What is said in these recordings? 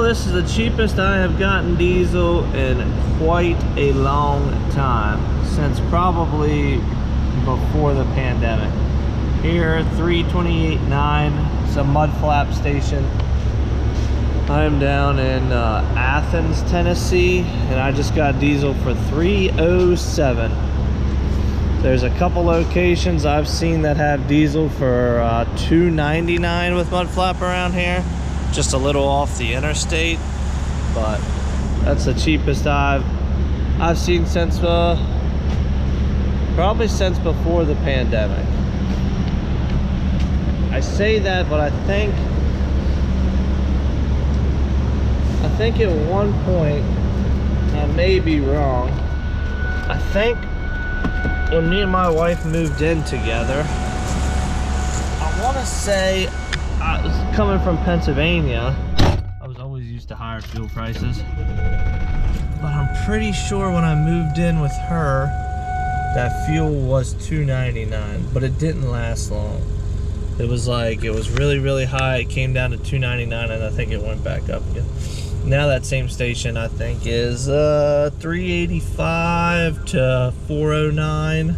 this is the cheapest I have gotten diesel in quite a long time, since probably before the pandemic. Here, 328.9, it's a mud flap station. I'm down in Athens, Tennessee, and I just got diesel for $3.07. There's a couple locations I've seen that have diesel for $2.99 with mud flap around here. Just a little off the interstate, but that's the cheapest I've seen since probably since before the pandemic. I say that, but I think at one point, I may be wrong, I think when me and my wife moved in together, I want to say, coming from Pennsylvania, I was always used to higher fuel prices, but I'm pretty sure when I moved in with her, that fuel was $2.99, but it didn't last long. It was really, really high. It came down to $2.99, and I think it went back up again. Now that same station, I think, is $3.85 to $4.09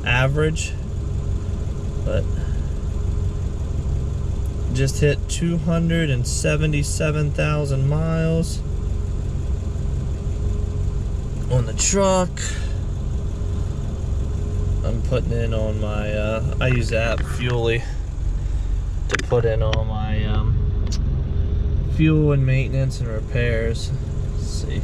average, but just hit 277,000 miles on the truck. I'm putting in on my I use the app Fuely to put in all my fuel and maintenance and repairs. Let's see,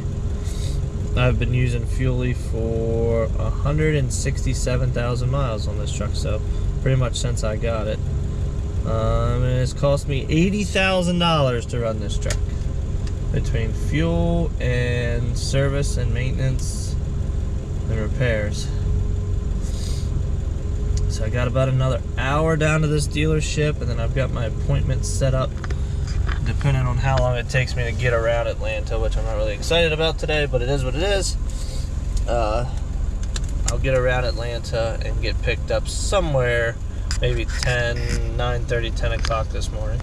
I've been using Fuely for 167,000 miles on this truck, so pretty much since I got it. And it's cost me $80,000 to run this truck, between fuel and service and maintenance and repairs. So I got about another hour down to this dealership, and then I've got my appointment set up depending on how long it takes me to get around Atlanta, which I'm not really excited about today, but it is what it is. I'll get around Atlanta and get picked up somewhere maybe 9:30, 10 o'clock this morning.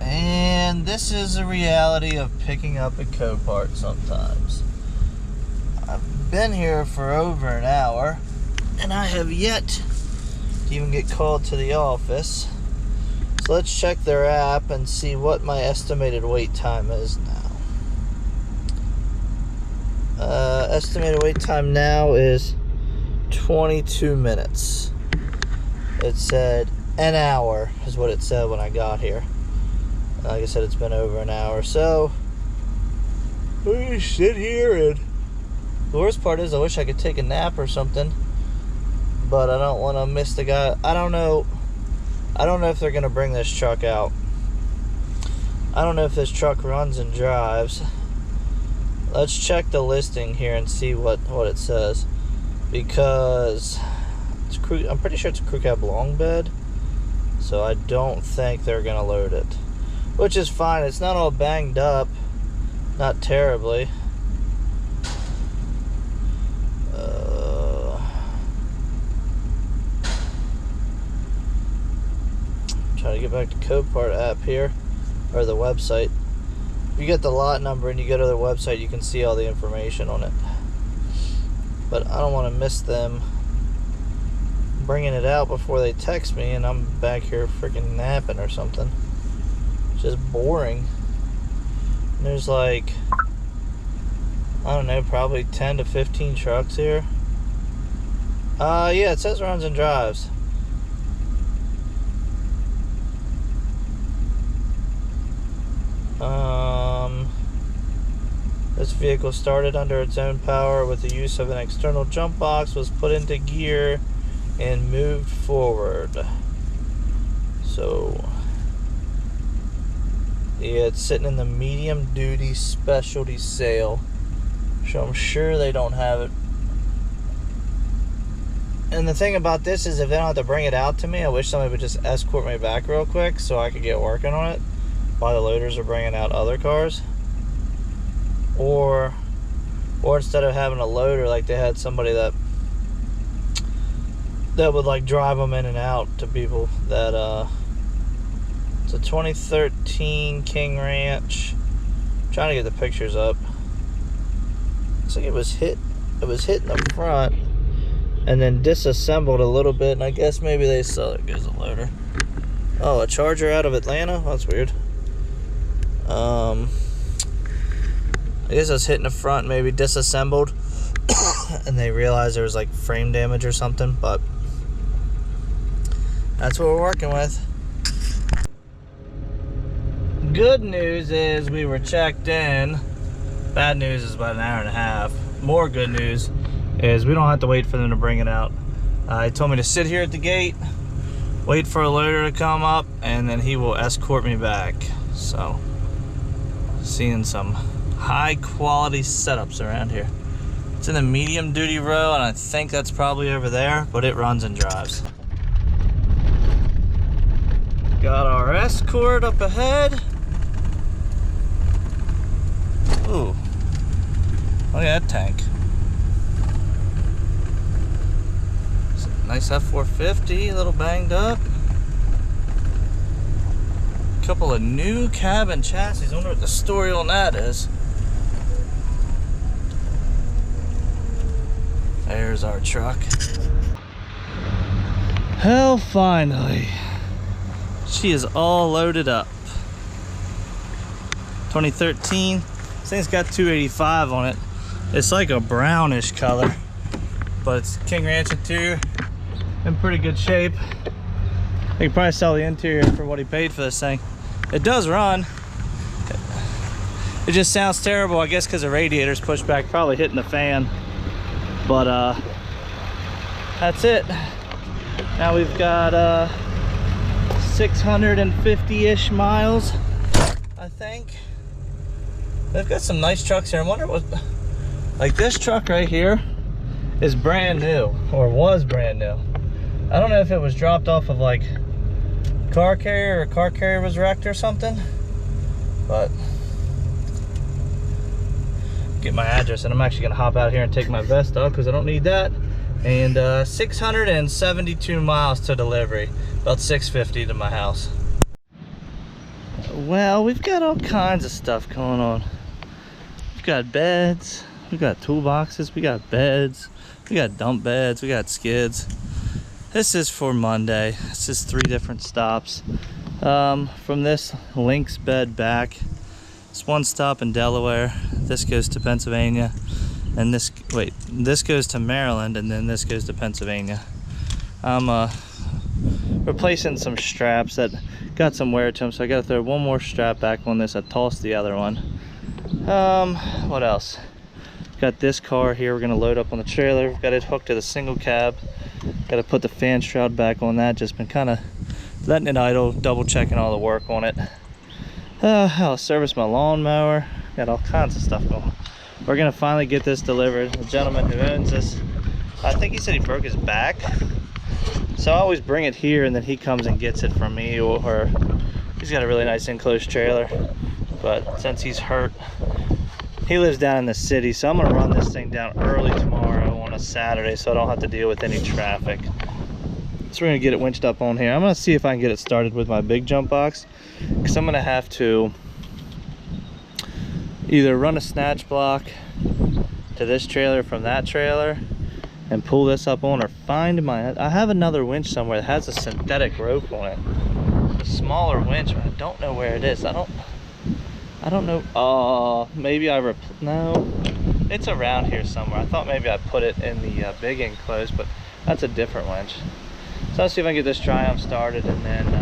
And this is the reality of picking up a Copart sometimes. I've been here for over an hour, and I have yet to even get called to the office. So let's check their app and see what my estimated wait time is now. Estimated wait time now is 22 minutes. It said an hour is what it said when I got here. Like I said, it's been over an hour, so we sit here, and the worst part is I wish I could take a nap or something, but I don't want to miss the guy. I don't know if they're gonna bring this truck out. I don't know if this truck runs and drives. Let's check the listing here and see what it says, because I'm pretty sure it's a crew cab long bed, so I don't think they're gonna load it, which is fine. It's not all banged up, not terribly. Try to get back to Copart app here, or the website. If you get the lot number and you go to their website, you can see all the information on it. But I don't want to miss them bringing it out before they text me, and I'm back here freaking napping or something. It's just boring. And there's like, I don't know, probably 10 to 15 trucks here. Yeah, it says runs and drives. This vehicle started under its own power with the use of an external jump box, was put into gear and moved forward. So yeah, it's sitting in the medium duty specialty sale, so I'm sure they don't have it. And the thing about this is, if they don't have to bring it out to me, I wish somebody would just escort me back real quick so I could get working on it while the loaders are bringing out other cars. Or instead of having a loader, like they had somebody that would like drive them in and out to people that It's a 2013 King Ranch. I'm trying to get the pictures up. Looks like it was hit in the front and then disassembled a little bit, and I guess maybe they saw it goes a loader. Oh, a Charger out of Atlanta? That's weird. I guess it was hit in the front, maybe disassembled, and they realized there was like frame damage or something, but that's what we're working with. Good news is we were checked in. Bad news is about an hour and a half. More good news is we don't have to wait for them to bring it out. He told me to sit here at the gate, wait for a loader to come up, and then he will escort me back. So, seeing some high quality setups around here. It's in the medium duty row, and I think that's probably over there, but it runs and drives. Got our Escort up ahead. Ooh, look at that tank. Nice F450, a little banged up. Couple of new cabin chassis. I wonder what the story on that is. There's our truck. Hell, finally. She is all loaded up. 2013. This thing's got 285 on it. It's like a brownish color, but it's King Ranch 2 in pretty good shape. You can probably sell the interior for what he paid for this thing. It does run. It just sounds terrible, I guess, because the radiator's pushed back, probably hitting the fan. But that's it. Now we've got 650-ish miles, I think. They've got some nice trucks here. I wonder what, like this truck right here is brand new, or was brand new. I don't know if it was dropped off of like car carrier, or car carrier was wrecked or something, but get my address, and I'm actually gonna hop out here and take my vest off because I don't need that. And 672 miles to delivery, about 650 to my house. Well, we've got all kinds of stuff going on. We've got beds, we've got toolboxes, we got beds, we got dump beds, we got skids. This is for Monday. This is 3 different stops. From this Lynx bed back, it's 1 stop in Delaware. This goes to Pennsylvania, and this goes to Maryland, and then this goes to Pennsylvania. I'm replacing some straps that got some wear to them, so I gotta throw 1 more strap back on this. I tossed the other one. What else? Got this car here we're gonna load up on the trailer. Got it hooked to the single cab. Gotta put the fan shroud back on that. Just been kind of letting it idle, double checking all the work on it. I'll service my lawnmower. Got all kinds of stuff going. We're gonna finally get this delivered. The gentleman who owns this, I think he said he broke his back, so I always bring it here and then he comes and gets it from me, or he's got a really nice enclosed trailer, but since he's hurt, he lives down in the city, so I'm gonna run this thing down early tomorrow on a Saturday so I don't have to deal with any traffic. So we're gonna get it winched up on here. I'm gonna see if I can get it started with my big jump box, because I'm gonna have to either run a snatch block to this trailer from that trailer and pull this up on, or find I have another winch somewhere that has a synthetic rope on it. It's a smaller winch, but I don't know where it is. I don't know. Maybe no, it's around here somewhere. I thought maybe I put it in the big enclosed, but that's a different winch. So I'll see if I can get this Triumph started, and then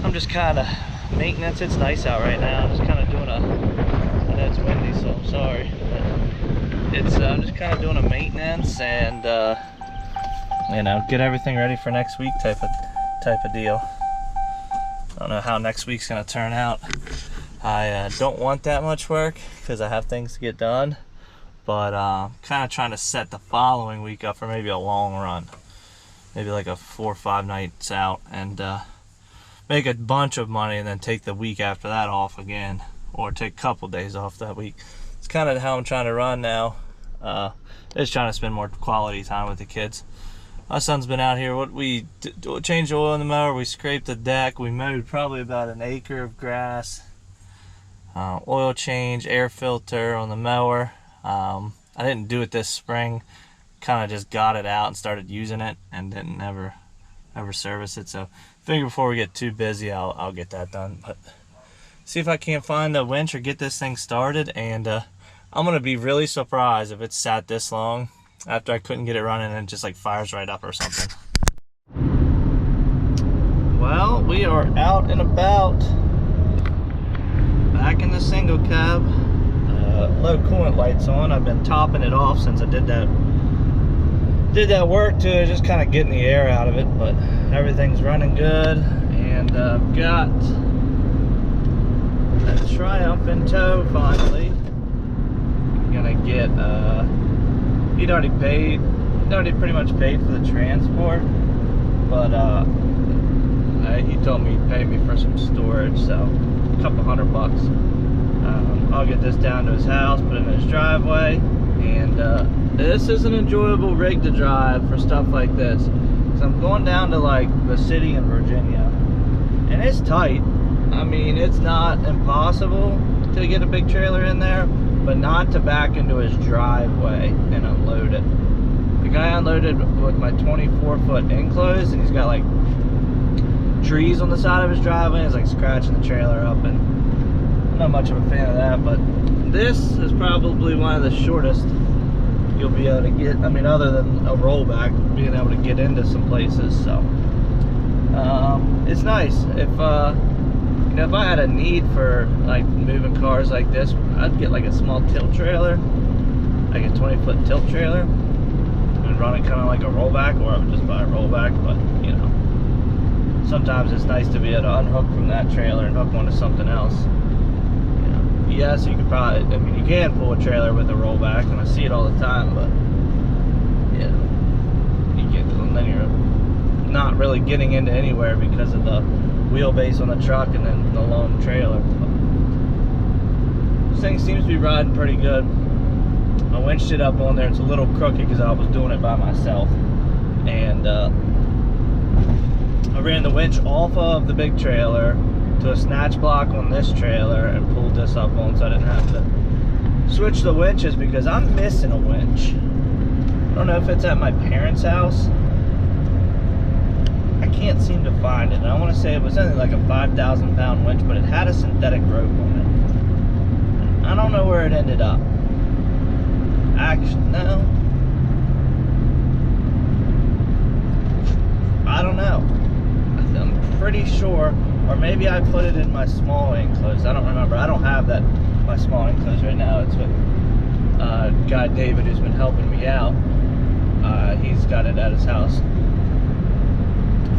I'm just kind of maintenance. It's nice out right now. I'm just kind of doing I know it's windy, so I'm sorry. I'm just kind of doing a maintenance and you know, get everything ready for next week type of deal. I don't know how next week's gonna turn out. I don't want that much work because I have things to get done, but kind of trying to set the following week up for maybe a long run, maybe like a 4 or 5 nights out, and make a bunch of money, and then take the week after that off again, or take a couple days off that week. It's kind of how I'm trying to run now. Just trying to spend more quality time with the kids. My son's been out here. We changed the oil in the mower, we scraped the deck, we mowed probably about an acre of grass. Oil change, air filter on the mower. I didn't do it this spring. Kind of just got it out and started using it and didn't ever service it. So figure before we get too busy, I'll get that done. But see if I can't find the winch or get this thing started. And I'm gonna be really surprised if it's sat this long after I couldn't get it running and it just like fires right up or something. Well, we are out and about. Back in the single cab. Low coolant lights on. I've been topping it off since I did that work to just kind of getting the air out of it, but everything's running good. And I've got a Triumph in tow finally. I'm gonna get he'd already pretty much paid for the transport, but he told me he'd pay me for some storage, so a couple $100. I'll get this down to his house, put it in his driveway, and this is an enjoyable rig to drive for stuff like this. So I'm going down to like the city in Virginia, and it's tight. I mean, it's not impossible to get a big trailer in there, but not to back into his driveway and unload it. The guy unloaded with my 24-foot enclosed, and he's got like trees on the side of his driveway. He's like scratching the trailer up, and I'm not much of a fan of that. But this is probably one of the shortest you'll be able to get. I mean, other than a rollback, being able to get into some places. So it's nice. If you know, if I had a need for like moving cars like this, I'd get like a small tilt trailer, like a 20-foot tilt trailer, and run it kind of like a rollback, or I would just buy a rollback. But you know, sometimes it's nice to be able to unhook from that trailer and hook onto something else. You know, yes, you could probably, I mean, you can pull a trailer with a rollback, and I see it all the time, but yeah, you get, and then you're not really getting into anywhere because of the wheelbase on the truck and then the long trailer. This thing seems to be riding pretty good. I winched it up on there. It's a little crooked because I was doing it by myself, and I ran the winch off of the big trailer to a snatch block on this trailer and pulled this up on, so I didn't have to switch the winches because I'm missing a winch. I don't know if it's at my parents' house. I can't seem to find it. And I want to say it was only like a 5,000-pound winch, but it had a synthetic rope on it. I don't know where it ended up. Actually, no. I don't know. I'm pretty sure, or maybe I put it in my small enclosed. I don't remember. I don't have that, my small enclosed right now. It's with guy David, who's been helping me out. He's got it at his house.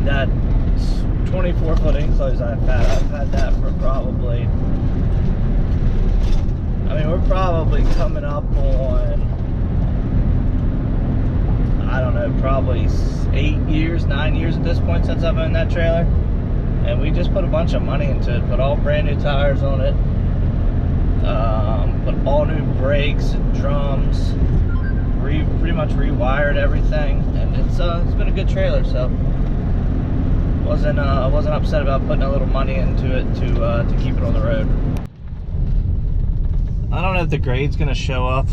That 24-foot enclosed I've had that for probably, I mean, we're probably coming up on, I don't know, probably 9 years at this point since I've owned that trailer. And we just put a bunch of money into it, put all brand new tires on it, put all new brakes and drums, pretty much rewired everything, and it's been a good trailer. So I wasn't upset about putting a little money into it to keep it on the road. I don't know if the grade's gonna show up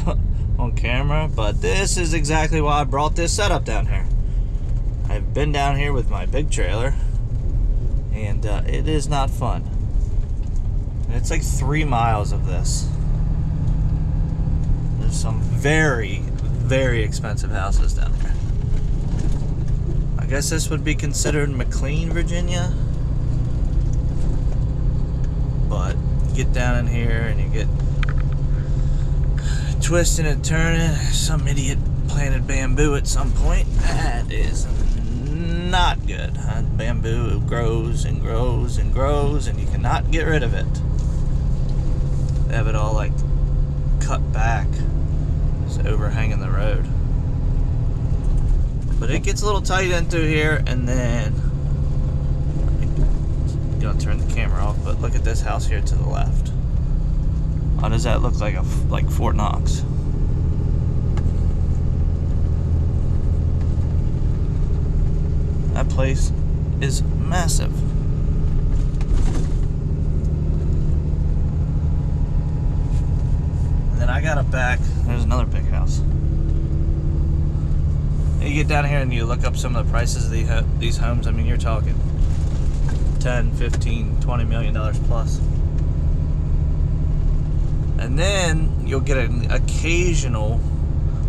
on camera, but this is exactly why I brought this setup down here. I've been down here with my big trailer, and it is not fun. And it's like 3 miles of this. There's some very, very expensive houses down here. I guess this would be considered McLean, Virginia. But you get down in here and you get twisting and turning. Some idiot planted bamboo at some point. That is not good. Bamboo grows and grows and grows, and you cannot get rid of it. They have it all like cut back. It's overhanging the road. But it gets a little tight into here, and then I'm gonna turn the camera off. But look at this house here to the left. How does that look like like Fort Knox? That place is massive. And then I got it back. There's another big house. You get down here and you look up some of the prices of these homes. I mean, you're talking 10, 15, 20 million dollars plus. And then you'll get an occasional,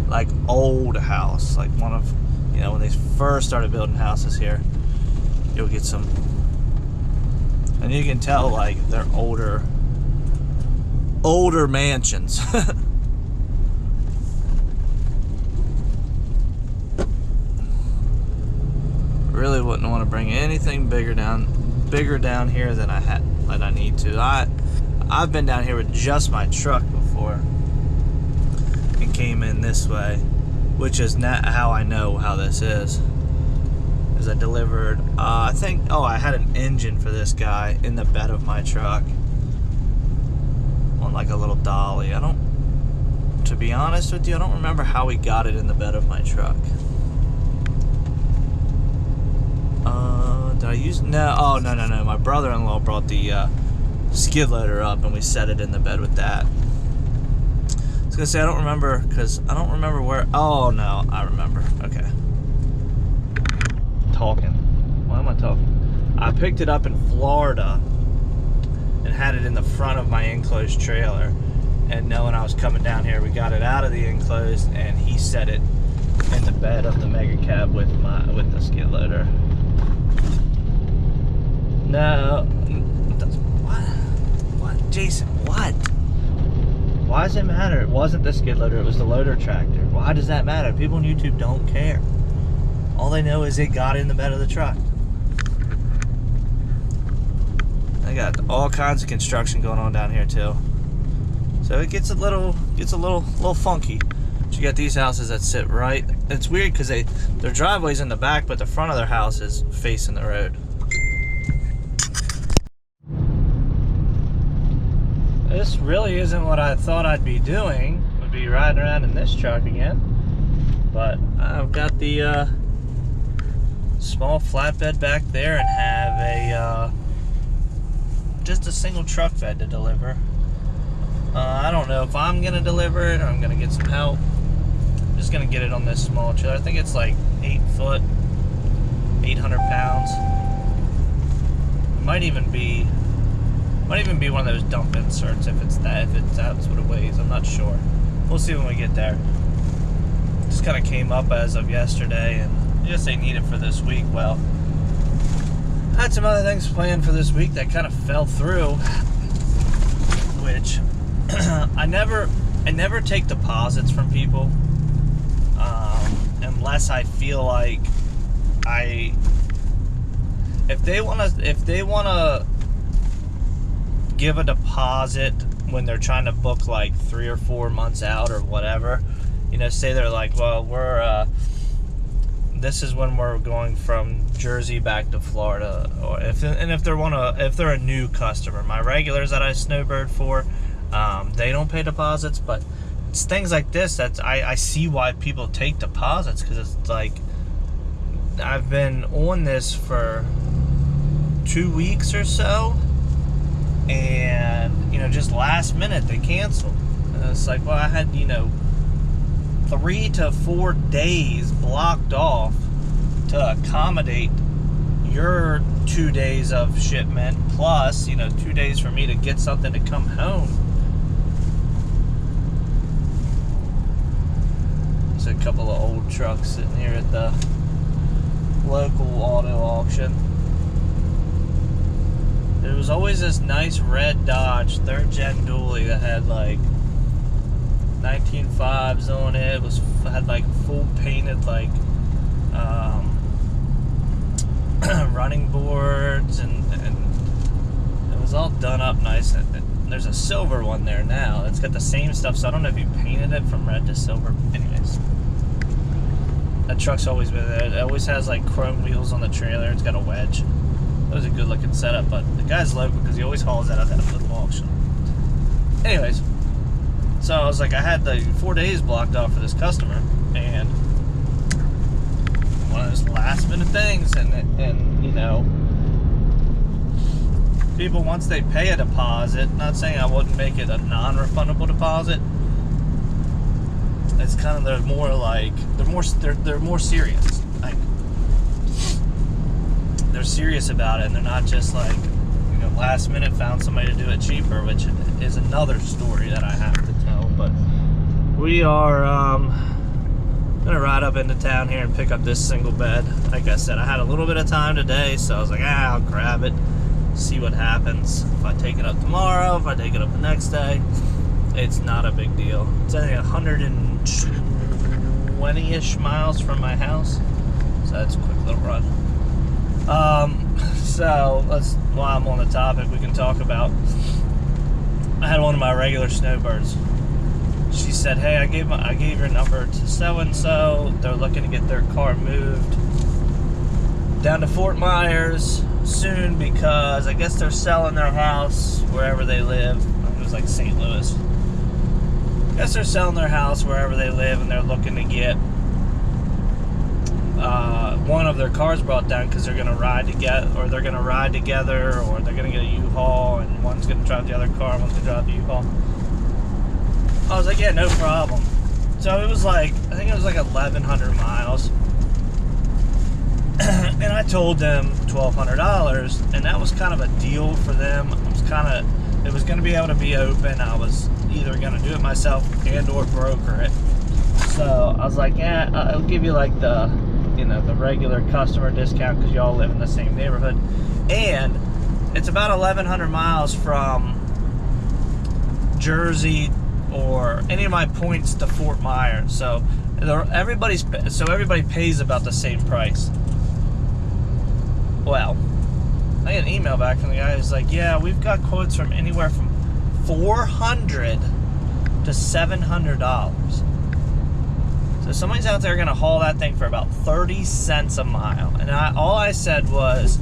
like, old house, like one of, you know, when they first started building houses here, you'll get some, and you can tell, like, they're older mansions. Really wouldn't want to bring anything bigger down here than I need to. I've been down here with just my truck before and came in this way, which is not how I know how this is. Is I delivered, I had an engine for this guy in the bed of my truck on like a little dolly. To be honest with you, I don't remember how he got it in the bed of my truck. Did I use, no, my brother-in-law brought the skid loader up and we set it in the bed with that. I was gonna say I don't remember, because I don't remember where. Oh no, I remember. Okay. Why am I talking? I picked it up in Florida and had it in the front of my enclosed trailer, and knowing I was coming down here, we got it out of the enclosed and he set it in the bed of the mega cab with the skid loader. No, what, Jason? What? Why does it matter? It wasn't the skid loader, it was the loader tractor. Why does that matter? People on YouTube don't care. All they know is it got in the bed of the truck. I got all kinds of construction going on down here too. So it gets a little funky. But you got these houses that sit right. It's weird because their driveway's in the back, but the front of their house is facing the road. This really isn't what I thought I'd be doing. Would be riding around in this truck again. But I've got the small flatbed back there and have just a single truck bed to deliver. I don't know if I'm gonna deliver it or I'm gonna get some help. I'm just gonna get it on this small trailer. I think it's like 8 foot, 800 pounds. It might even be one of those dump inserts if that's what it weighs. I'm not sure. We'll see when we get there. Just kind of came up as of yesterday, and just they need it for this week. Well, I had some other things planned for this week that kind of fell through, which I never take deposits from people unless I feel like if they wanna give a deposit when they're trying to book like 3 or 4 months out or whatever, you know, say they're like, well, this is when we're going from Jersey back to Florida, or if they're a new customer. My regulars that I snowbird for, they don't pay deposits, but it's things like this that I see why people take deposits, because it's like I've been on this for 2 weeks or so, and you know, just last minute they canceled. And it's like, well, I had 3 to 4 days blocked off to accommodate your 2 days of shipment, plus 2 days for me to get something to come home. There's a couple of old trucks sitting here at the local auto auction. There was always this nice red Dodge 3rd gen dually that had like 19.5s on it. Had like full painted like running boards, and it was all done up nice. There's a silver one there now. It's got the same stuff, so I don't know if you painted it from red to silver. Anyways, that truck's always been there. It always has like chrome wheels on the trailer. It's got a wedge. That was a good looking setup, but the guy's local because he always hauls that out at a little auction. Anyways, so I was like, I had the 4 days blocked off for this customer, and one of those last minute things, and you know, people, once they pay a deposit, not saying I wouldn't make it a non-refundable deposit, it's kind of, they're more serious. Like, they're serious about it, and they're not just like, you know, last minute found somebody to do it cheaper, which is another story that I have to tell. But we are gonna ride up into town here and pick up this single bed. Like I said, I had a little bit of time today, so I was like, I'll grab it, see what happens. If I take it up tomorrow, if I take it up the next day, it's not a big deal. It's only 120-ish miles from my house, so that's a quick little run. So while I'm on the topic, we can talk about, I had one of my regular snowbirds. She said, hey, I gave your number to so-and-so. They're looking to get their car moved down to Fort Myers soon because I guess they're selling their house wherever they live. It was like St. Louis. I guess they're selling their house wherever they live, and they're looking to get one of their cars brought down because they're going to ride together, or they're going to get a U-Haul, and one's going to drive the other car, and one's going to drive the U-Haul. I was like, yeah, no problem. So it was like, I think it was like 1,100 miles. And I told them $1,200, and that was kind of a deal for them. It was going to be able to be open. I was either going to do it myself and or broker it. So I was like, yeah, I'll give you like the regular customer discount because y'all live in the same neighborhood. And it's about 1,100 miles from Jersey or any of my points to Fort Myers. So everybody pays about the same price. Well, I get an email back from the guy who's like, yeah, we've got quotes from anywhere from $400 to $700. So somebody's out there going to haul that thing for about 30 cents a mile. And all I said was,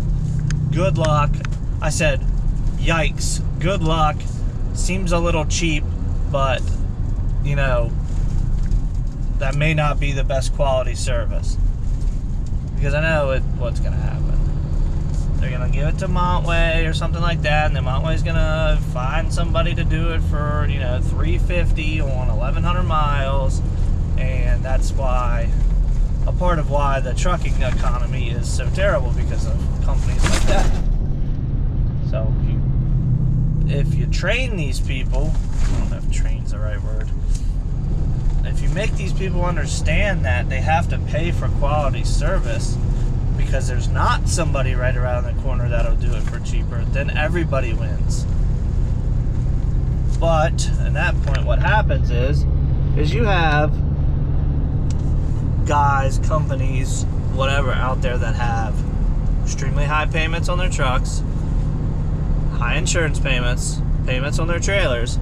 good luck. I said, yikes, good luck. Seems a little cheap, but, you know, that may not be the best quality service. Because I know what's going to happen. They're going to give it to Montway or something like that, and then Montway's going to find somebody to do it for, you know, $350 on 1,100 miles. And that's why, a part of why the trucking economy is so terrible, because of companies like that. So if you train these people, I don't know if train's the right word, if you make these people understand that they have to pay for quality service because there's not somebody right around the corner that'll do it for cheaper, then everybody wins. But at that point, what happens is you have guys, companies, whatever out there that have extremely high payments on their trucks, high insurance payments on their trailers,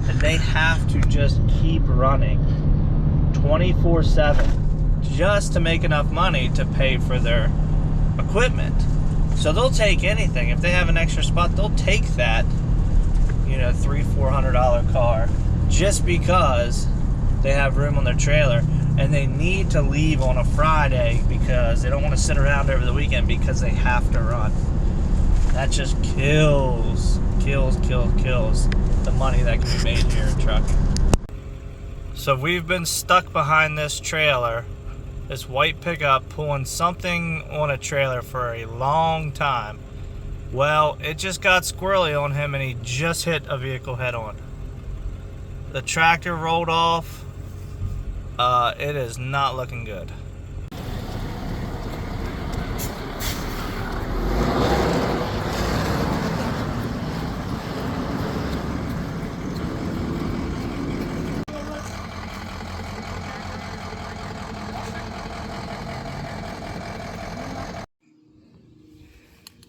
and they have to just keep running 24/7 just to make enough money to pay for their equipment. So they'll take anything. If they have an extra spot, they'll take that, you know, $300-400 car just because they have room on their trailer. And they need to leave on a Friday because they don't want to sit around over the weekend because they have to run. That just kills the money that can be made here in trucking. So we've been stuck behind this trailer, this white pickup, pulling something on a trailer for a long time. Well, it just got squirrely on him and he just hit a vehicle head on. The tractor rolled off. It is not looking good.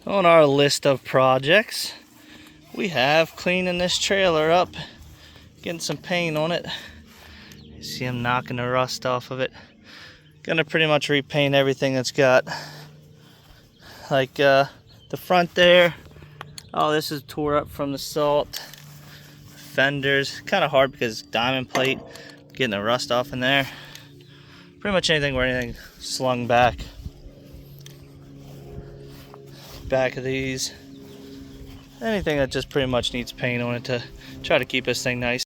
On our list of projects, we have cleaning this trailer up, getting some paint on it. You see him knocking the rust off of it. Gonna pretty much repaint everything that's got, like the front there. Oh, this is tore up from the salt. Fenders, kind of hard because diamond plate, getting the rust off in there. Pretty much anything where anything slung back back of these. Anything that just pretty much needs paint on it to try to keep this thing nice.